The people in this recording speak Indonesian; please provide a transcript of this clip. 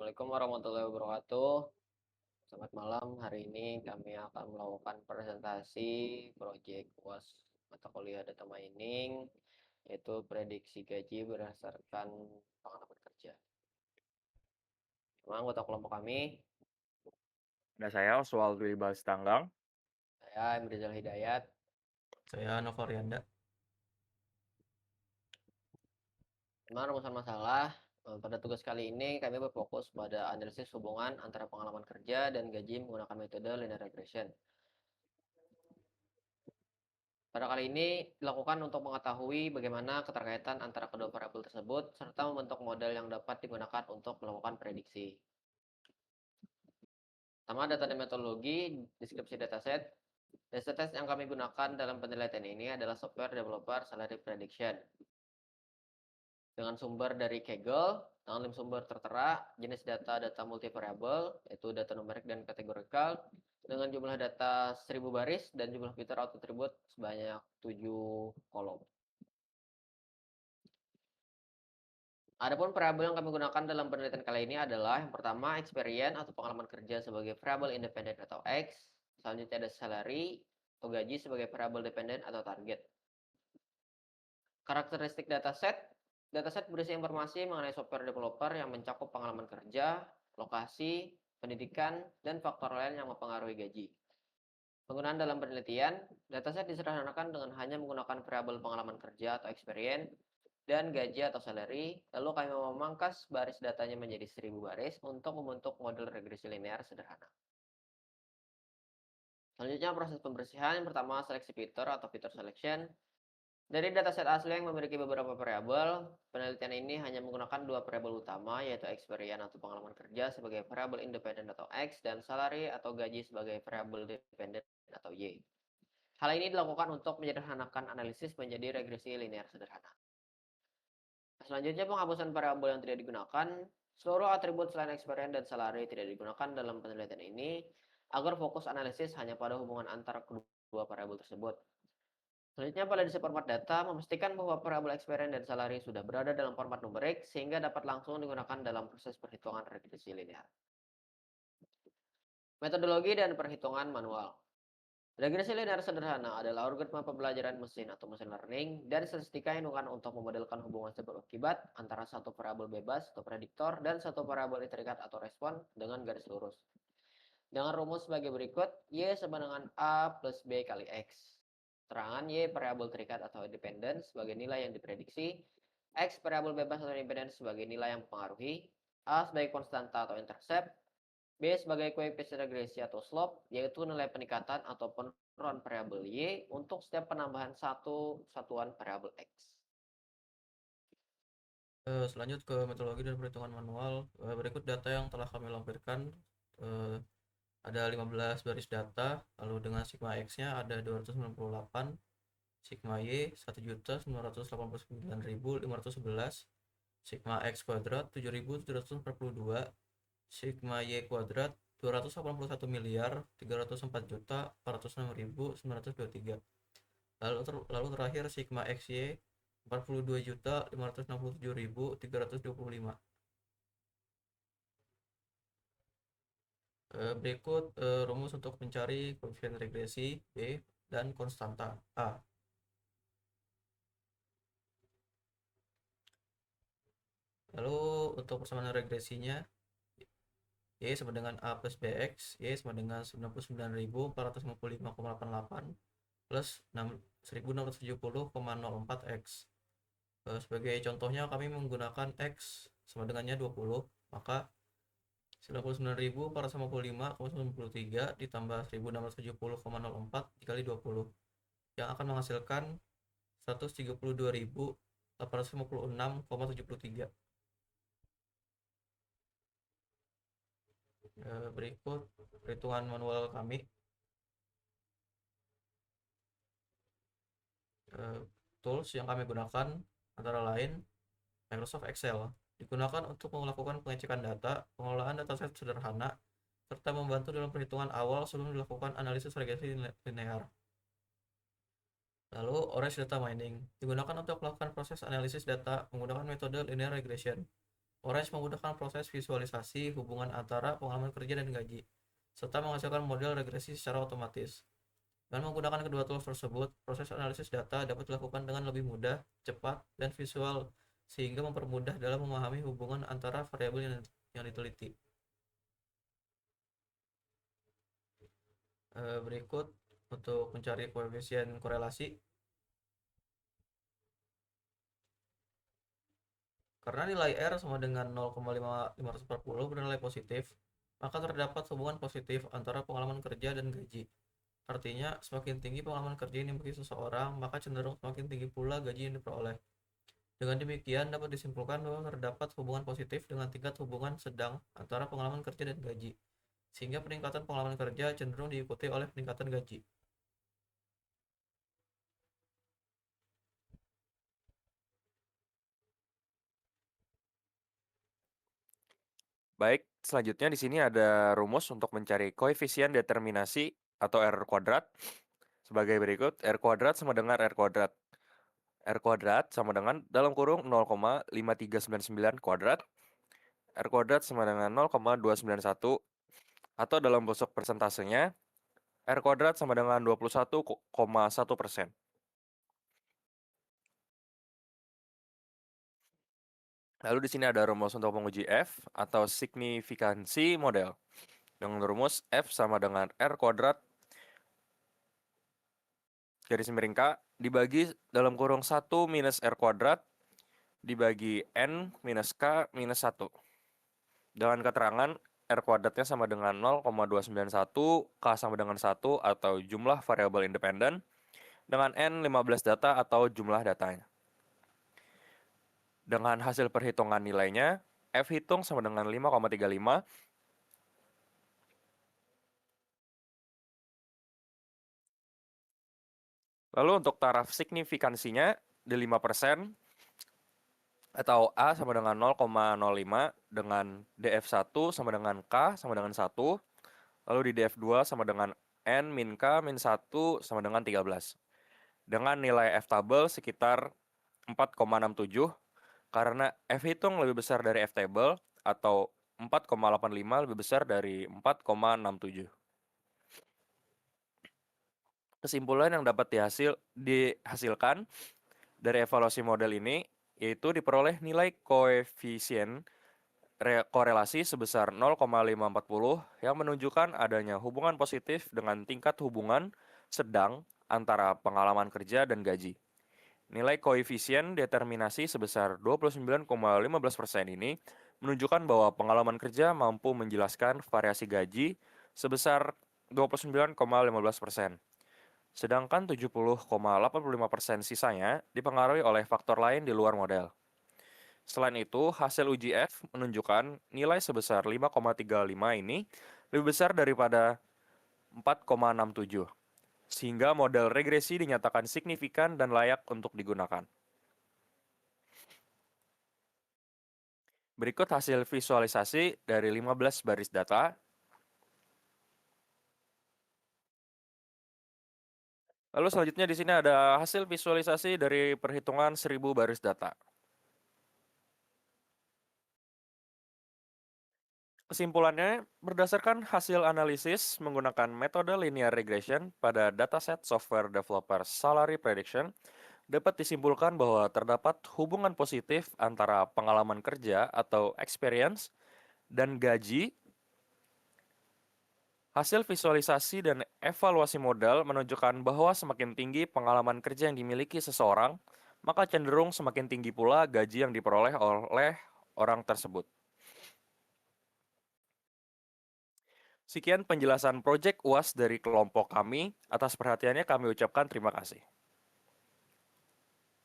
Assalamualaikum warahmatullahi wabarakatuh. Selamat malam. Hari ini kami akan melakukan presentasi proyek UAS mata kuliah data mining, yaitu prediksi gaji berdasarkan pengalaman kerja. Memang anggota kelompok kami, Ada saya Oswald Wilbas Tanggang. saya Emrizal Hidayat. Saya Novarianda. Memang rumusan masalah. Pada tugas kali ini kami berfokus pada analisis hubungan antara pengalaman kerja dan gaji menggunakan metode linear regression. Pada kali ini dilakukan untuk mengetahui bagaimana keterkaitan antara kedua variabel tersebut serta membentuk model yang dapat digunakan untuk melakukan prediksi. Pertama, data dan metodologi, deskripsi dataset. Dataset yang kami gunakan dalam penelitian ini adalah software developer salary prediction. Dengan sumber dari Kaggle, dengan sumber tertera, jenis data multivariabel, yaitu data numerik dan kategorikal, dengan jumlah data 1000 baris dan jumlah filter auto attribute sebanyak 7 kolom. Adapun variabel yang kami gunakan dalam penelitian kali ini adalah yang pertama experience atau pengalaman kerja sebagai variabel independen atau X, selanjutnya ada salary atau gaji sebagai variabel dependen atau target. Karakteristik dataset berisi informasi mengenai software developer yang mencakup pengalaman kerja, lokasi, pendidikan, dan faktor lain yang mempengaruhi gaji. Penggunaan dalam penelitian, dataset disederhanakan dengan hanya menggunakan variabel pengalaman kerja atau experience dan gaji atau salary, lalu kami memangkas baris datanya menjadi 1000 baris untuk membentuk model regresi linear sederhana. Selanjutnya proses pembersihan. Yang pertama seleksi filter atau filter selection. Dari dataset asli yang memiliki beberapa variabel, penelitian ini hanya menggunakan dua variabel utama, yaitu experience atau pengalaman kerja sebagai variabel independen atau X, dan salary atau gaji sebagai variabel dependen atau Y. Hal ini dilakukan untuk menyederhanakan analisis menjadi regresi linear sederhana. Selanjutnya penghapusan variabel yang tidak digunakan. Seluruh atribut selain experience dan salary tidak digunakan dalam penelitian ini agar fokus analisis hanya pada hubungan antara kedua variabel tersebut. Selanjutnya pada edisi format data, memastikan bahwa variabel experience dan salary sudah berada dalam format numerik sehingga dapat langsung digunakan dalam proses perhitungan regresi linear. Metodologi dan perhitungan manual. Regresi linear sederhana adalah algoritma pembelajaran mesin atau machine learning dan statistika yang digunakan untuk memodelkan hubungan sebab akibat antara satu variabel bebas atau prediktor dan satu variabel terikat atau respon dengan garis lurus. Dengan rumus sebagai berikut, Y sama dengan A plus B kali X. Terangan Y variabel terikat atau independen sebagai nilai yang diprediksi, X variabel bebas atau independen sebagai nilai yang mempengaruhi, A sebagai konstanta atau intercept, B sebagai koefisien regresi atau slope, yaitu nilai peningkatan atau penurunan variabel Y untuk setiap penambahan satu satuan variabel X. Selanjut ke metodologi dan perhitungan manual. Berikut data yang telah kami lampirkan. Ada 15 baris data, lalu dengan sigma X-nya ada 298, sigma Y 1.989.511, sigma X kuadrat 7.742, sigma Y kuadrat 281.304.406.923. Lalu terakhir sigma XY 42.567.325. Berikut rumus untuk mencari koefisien regresi B dan konstanta A. Lalu untuk persamaan regresinya, Y sama dengan A plus BX, Y sama dengan 99.455,88 plus 1.670,04X. Sebagai contohnya kami menggunakan X sama dengannya 20, maka 99.455,93 ditambah 1.670,04 dikali 20 yang akan menghasilkan 132.856,73. Berikut perhitungan manual kami. Tools yang kami gunakan antara lain Microsoft Excel, digunakan untuk melakukan pengecekan data, pengelolaan dataset sederhana, serta membantu dalam perhitungan awal sebelum dilakukan analisis regresi linear. Lalu Orange Data Mining, digunakan untuk melakukan proses analisis data menggunakan metode linear regression. Orange memudahkan proses visualisasi hubungan antara pengalaman kerja dan gaji, serta menghasilkan model regresi secara otomatis. Dengan menggunakan kedua tools tersebut, proses analisis data dapat dilakukan dengan lebih mudah, cepat, dan visual, sehingga mempermudah dalam memahami hubungan antara variabel yang diteliti. Berikut untuk mencari koefisien korelasi. Karena nilai R sama dengan 0,540 bernilai positif, maka terdapat hubungan positif antara pengalaman kerja dan gaji. Artinya, semakin tinggi pengalaman kerja yang dimiliki seseorang, maka cenderung semakin tinggi pula gaji yang diperoleh. Dengan demikian, dapat disimpulkan bahwa terdapat hubungan positif dengan tingkat hubungan sedang antara pengalaman kerja dan gaji, sehingga peningkatan pengalaman kerja cenderung diikuti oleh peningkatan gaji. Baik, selanjutnya di sini ada rumus untuk mencari koefisien determinasi atau R kuadrat sebagai berikut. R kuadrat sama dengan R kuadrat. R kuadrat sama dengan dalam kurung 0,5399 kuadrat. R kuadrat sama dengan 0,291 atau dalam bentuk persentasenya R kuadrat sama dengan 21,1%. Lalu di sini ada rumus untuk menguji F atau signifikansi model. Dengan rumus F sama dengan R kuadrat garis miring K dibagi dalam kurung 1 minus R kuadrat dibagi N minus K minus 1. Dengan keterangan R kuadratnya sama dengan 0,291, K sama dengan 1 atau jumlah variabel independen, dengan N 15 data atau jumlah datanya. Dengan hasil perhitungan nilainya, F hitung sama dengan 5,35. Lalu untuk taraf signifikansinya di 5%, atau A sama dengan 0,05, dengan DF1 sama dengan K sama dengan 1, lalu di DF2 sama dengan N min K min 1 sama dengan 13. Dengan nilai F tabel sekitar 4,67, karena F hitung lebih besar dari F table atau 4,85 lebih besar dari 4,67. Kesimpulan yang dapat dihasilkan dari evaluasi model ini yaitu diperoleh nilai koefisien korelasi sebesar 0,540 yang menunjukkan adanya hubungan positif dengan tingkat hubungan sedang antara pengalaman kerja dan gaji. Nilai koefisien determinasi sebesar 29,15% ini menunjukkan bahwa pengalaman kerja mampu menjelaskan variasi gaji sebesar 29,15%. Sedangkan 70,85% sisanya dipengaruhi oleh faktor lain di luar model. Selain itu, hasil uji F menunjukkan nilai sebesar 5,35 ini lebih besar daripada 4,67. Sehingga model regresi dinyatakan signifikan dan layak untuk digunakan. Berikut hasil visualisasi dari 15 baris data. Lalu selanjutnya di sini ada hasil visualisasi dari perhitungan 1000 baris data. Kesimpulannya, berdasarkan hasil analisis menggunakan metode linear regression pada dataset software developer salary prediction, dapat disimpulkan bahwa terdapat hubungan positif antara pengalaman kerja atau experience dan gaji. Hasil visualisasi dan evaluasi modal menunjukkan bahwa semakin tinggi pengalaman kerja yang dimiliki seseorang, maka cenderung semakin tinggi pula gaji yang diperoleh oleh orang tersebut. Sekian penjelasan proyek UAS dari kelompok kami. Atas perhatiannya kami ucapkan terima kasih.